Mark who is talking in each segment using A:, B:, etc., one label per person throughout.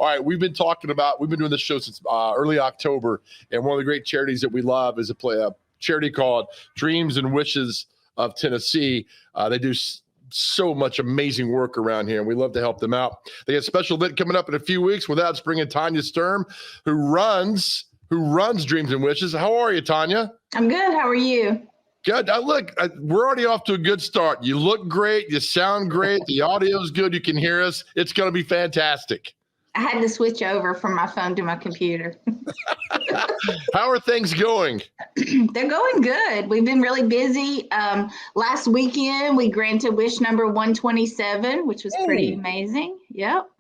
A: right, we've been doing this show since early October, and one of the great charities that we love is a charity called Dreams and Wishes of Tennessee. They do so much amazing work around here, and we love to help them out. They got a special event coming up in a few weeks without bringing Tanya Sturm, who runs Dreams and Wishes. How are you, Tanya?
B: I'm good. How are you?
A: Good. We're already off to a good start. You look great. You sound great. The audio is good. You can hear us. It's going to be fantastic.
B: I had to switch over from my phone to my computer.
A: How are things going?
B: They're going good. We've been really busy. Last weekend, we granted wish number 127, which was pretty amazing. Yep.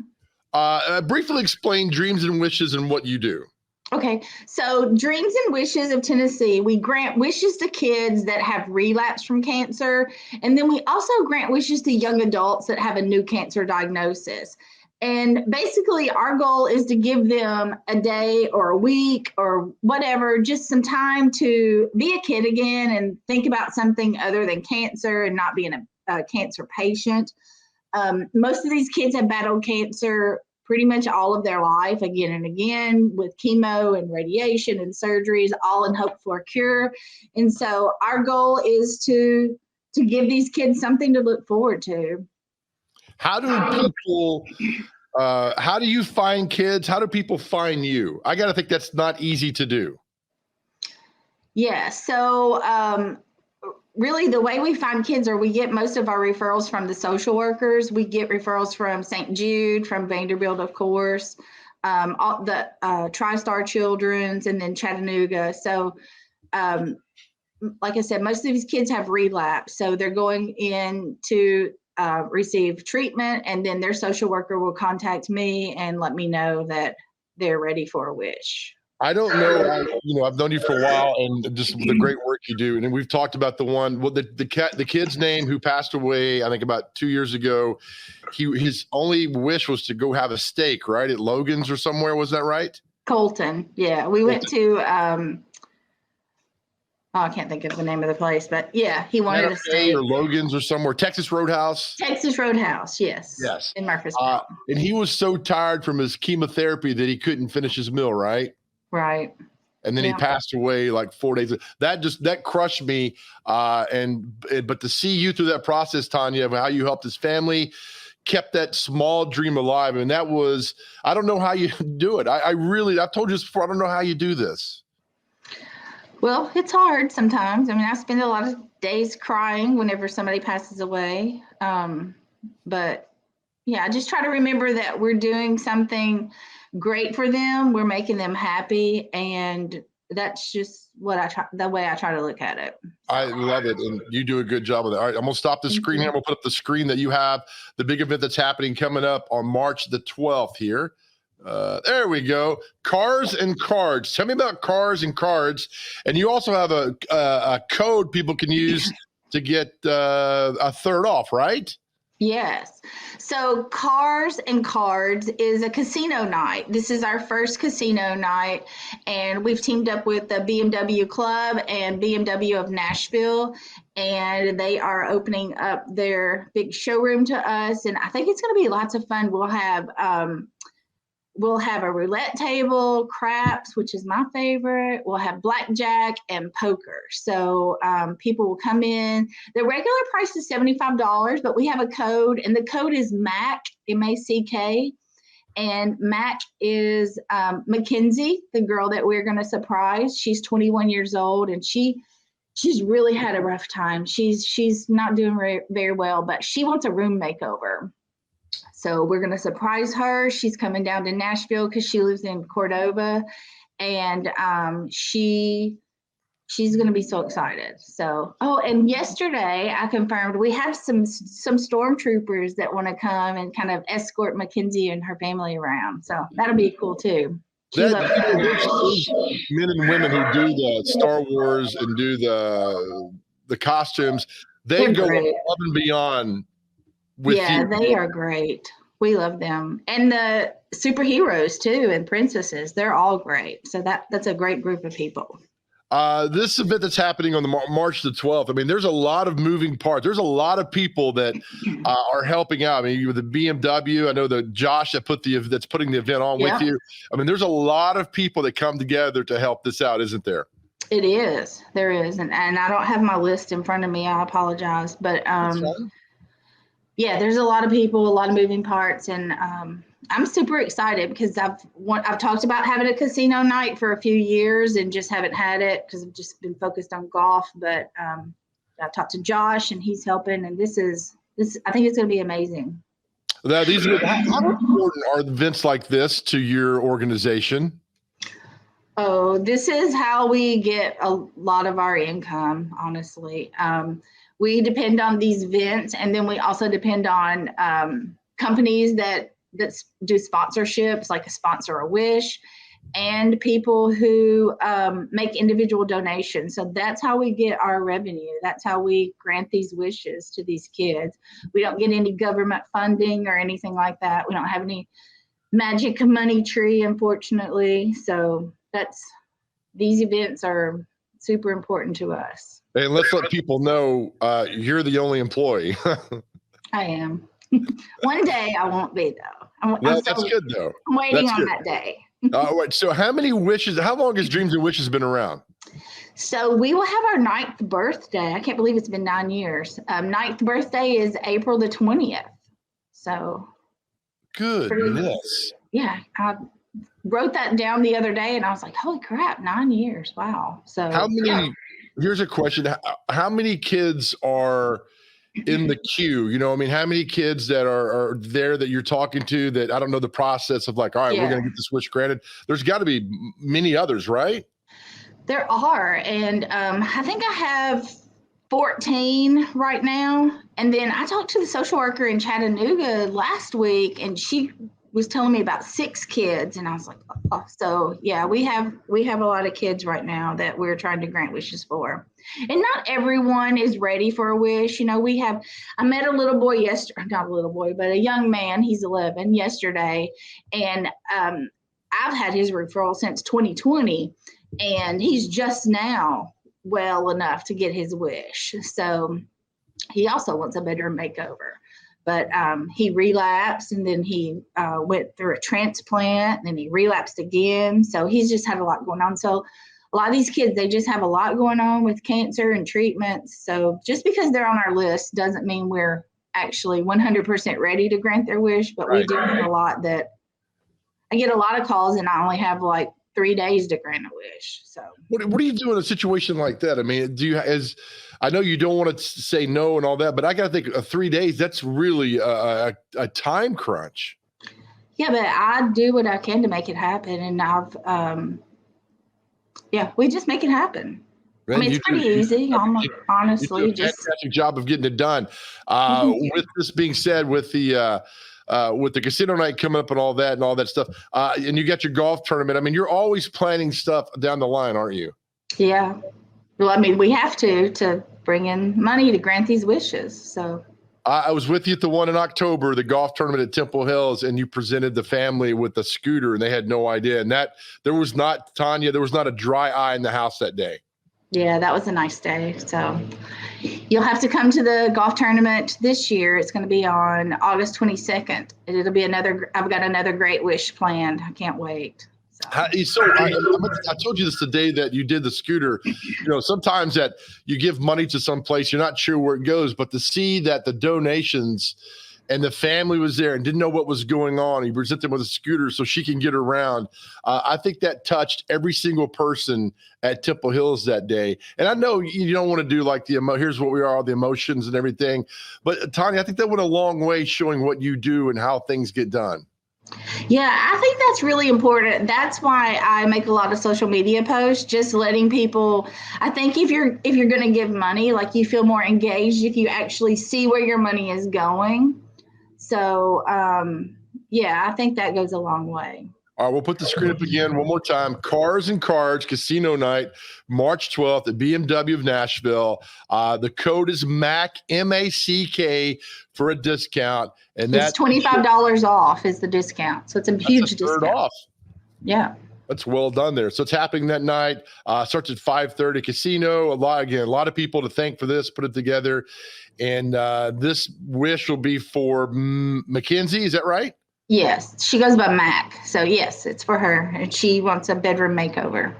A: Briefly explain Dreams and Wishes and what you do.
B: Okay, so Dreams and Wishes of Tennessee, we grant wishes to kids that have relapsed from cancer, and then we also grant wishes to young adults that have a new cancer diagnosis. And basically, our goal is to give them a day or a week or whatever, just some time to be a kid again and think about something other than cancer and not being a cancer patient. Most of these kids have battled cancer pretty much all of their life, again and again, with chemo and radiation and surgeries, all in hope for a cure. And so our goal is to give these kids something to look forward to.
A: How do you find kids? How do people find you? I got to think that's not easy to do.
B: Yeah, so really the way we find kids, or we get most of our referrals from the social workers. We get referrals from St. Jude, from Vanderbilt, of course, all the TriStar Children's, and then Chattanooga. So like I said, most of these kids have relapsed. So they're going in to receive treatment, and then their social worker will contact me and let me know that they're ready for a wish.
A: I don't know. I've known you for a while, and just the great work you do. And we've talked about the kid's name who passed away, I think about 2 years ago. His only wish was to go have a steak, right, at Logan's or somewhere. Was that right?
B: Colton. Yeah, we went to. I can't think of the name of the place, but yeah, he wanted a steak.
A: Or Logan's or somewhere. Texas Roadhouse.
B: Texas Roadhouse, yes.
A: Yes.
B: In Murfreesboro.
A: And he was so tired from his chemotherapy that he couldn't finish his meal, right?
B: Right.
A: And then he passed away like 4 days. That crushed me. But to see you through that process, Tanya, of how you helped his family, kept that small dream alive. And that was, I don't know how you do it. I've told you this before. I don't know how you do this.
B: Well, it's hard sometimes. I mean, I spend a lot of days crying whenever somebody passes away. But yeah, I just try to remember that we're doing something great for them. We're making them happy. And that's just the way I try to look at it.
A: I love it. And you do a good job of that. All right, I'm going to stop the screen here. We'll put up the screen that you have, the big event that's happening coming up on March the 12th here. There we go. Cars and Cards. Tell me about Cars and Cards. And you also have a code people can use to get a third off, right?
B: Yes. So Cars and Cards is a casino night. This is our first casino night, and we've teamed up with the BMW Club and BMW of Nashville, and they are opening up their big showroom to us, and I think it's going to be lots of fun. We'll have a roulette table, craps, which is my favorite. We'll have blackjack and poker. So people will come in. The regular price is $75, but we have a code, and the code is MACK, M-A-C-K. And MACK is Mackenzie, the girl that we're going to surprise. She's 21 years old, and she's really had a rough time. She's not doing very well, but she wants a room makeover. So we're going to surprise her. She's coming down to Nashville because she lives in Cordova, and she's going to be so excited. So, and yesterday I confirmed we have some stormtroopers that want to come and kind of escort Mackenzie and her family around. So that'll be cool too.
A: Men and women who do the Star Wars and do the costumes, they go above and beyond.
B: They are great. We love them. And the superheroes too, and princesses, they're all great. So that's a great group of people.
A: This event that's happening on the March the 12th. I mean, there's a lot of moving parts. There's a lot of people that are helping out. I mean, with the BMW, I know that Josh that's putting the event on with you. I mean, there's a lot of people that come together to help this out, isn't there?
B: It is. There is. And I don't have my list in front of me. I apologize. But yeah, there's a lot of people, a lot of moving parts. And I'm super excited because I've talked about having a casino night for a few years and just haven't had it because I've just been focused on golf. But I talked to Josh and he's helping. And this I think it's going to be amazing.
A: How important are events like this to your organization?
B: Oh, this is how we get a lot of our income, honestly. We depend on these events, and then we also depend on companies that do sponsorships, like a Sponsor a Wish, and people who make individual donations. So that's how we get our revenue. That's how we grant these wishes to these kids. We don't get any government funding or anything like that. We don't have any magic money tree, unfortunately. So these events are super important to us.
A: And let's let people know you're the only employee.
B: I am. One day I won't be though.
A: That's good though.
B: I'm waiting on that day.
A: Wait, so how long has Dreams and Wishes been around?
B: So we will have our 9th birthday. I can't believe it's been 9 years. 9th birthday is April the 20th. So
A: goodness.
B: Yeah. I wrote that down the other day and I was like, holy crap, 9 years. Wow. So
A: here's a question. How many kids are in the queue? You know, I mean, how many kids that are there that you're talking to that I don't know the process of like, all right, we're going to get this wish granted. There's got to be many others, right?
B: There are. And I think I have 14 right now. And then I talked to the social worker in Chattanooga last week and she was telling me about 6 kids. And I was like, oh, so yeah, we have a lot of kids right now that we're trying to grant wishes for. And not everyone is ready for a wish. You know, I met a little boy yesterday, not a little boy, but a young man, he's 11 yesterday. And I've had his referral since 2020 and he's just now well enough to get his wish. So he also wants a bedroom makeover. But he relapsed and then he went through a transplant and then he relapsed again. So he's just had a lot going on. So a lot of these kids, they just have a lot going on with cancer and treatments. So just because they're on our list doesn't mean we're actually 100% ready to grant their wish. But we do have a lot that I get a lot of calls and I only have like 3 days to grant a wish. So
A: what do you do in a situation like that? I mean, I know you don't want to say no and all that, but I got to think 3 days, that's really a time crunch.
B: Yeah, but I do what I can to make it happen. And we just make it happen. Man, I mean, it's pretty easy, honestly.
A: You do a fantastic job of getting it done. With this being said, with the casino night coming up and all that stuff, and you got your golf tournament. I mean, you're always planning stuff down the line, aren't you?
B: Yeah. Well, I mean, we have to bring in money to grant these wishes. So
A: I was with you at the one in October, the golf tournament at Temple Hills, and you presented the family with a scooter, and they had no idea. And there was not a dry eye in the house that day.
B: Yeah, that was a nice day. So you'll have to come to the golf tournament this year. It's going to be on August 22nd. It'll be I've got another great wish planned. I can't wait.
A: I told you this the day that you did the scooter. You know, sometimes that you give money to some place, you're not sure where it goes, but to see that the donations and the family was there and didn't know what was going on. He presented them with a scooter so she can get around. I think that touched every single person at Temple Hills that day. And I know you don't want to do like here's what we are, all the emotions and everything. But Tanya, I think that went a long way showing what you do and how things get done.
B: Yeah, I think that's really important. That's why I make a lot of social media posts, just letting people, I think if you're going to give money, like you feel more engaged if you actually see where your money is going. So, I think that goes a long way.
A: All right, we'll put the screen up again one more time. Cars and Cards Casino Night, March 12th at BMW of Nashville. The code is MACK, M-A-C-K, for a discount. And
B: it's $25 off is the discount. So it's a huge discount.
A: Off.
B: Yeah.
A: That's well done there. So it's happening that night. Starts at 5:30. Casino. A lot of people to thank for this. Put it together, and this wish will be for Mackenzie. Is that right?
B: Yes, she goes by Mac. So yes, it's for her, and she wants a bedroom makeover.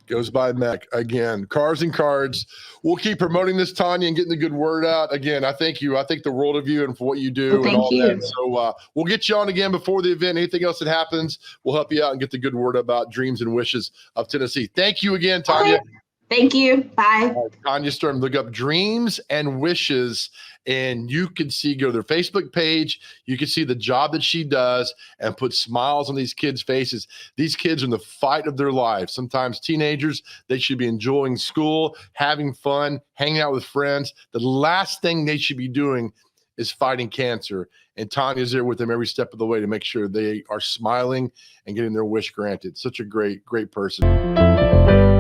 A: Goes by Mac again. Cars and cards. We'll keep promoting this, Tanya, and getting the good word out. Again, I thank you. I think the world of you and for what you do
B: Well,
A: and all
B: thank you.
A: that. So we'll get you on again before the event. Anything else that happens, we'll help you out and get the good word about Dreams and Wishes of Tennessee. Thank you again, Tanya.
B: Okay. Thank you. Bye.
A: Tanya Sturm. Look up Dreams and Wishes, and you can see, go to their Facebook page. You can see the job that she does and put smiles on these kids' faces. These kids are in the fight of their lives. Sometimes teenagers, they should be enjoying school, having fun, hanging out with friends. The last thing they should be doing is fighting cancer. And Tanya's there with them every step of the way to make sure they are smiling and getting their wish granted. Such a great, great person.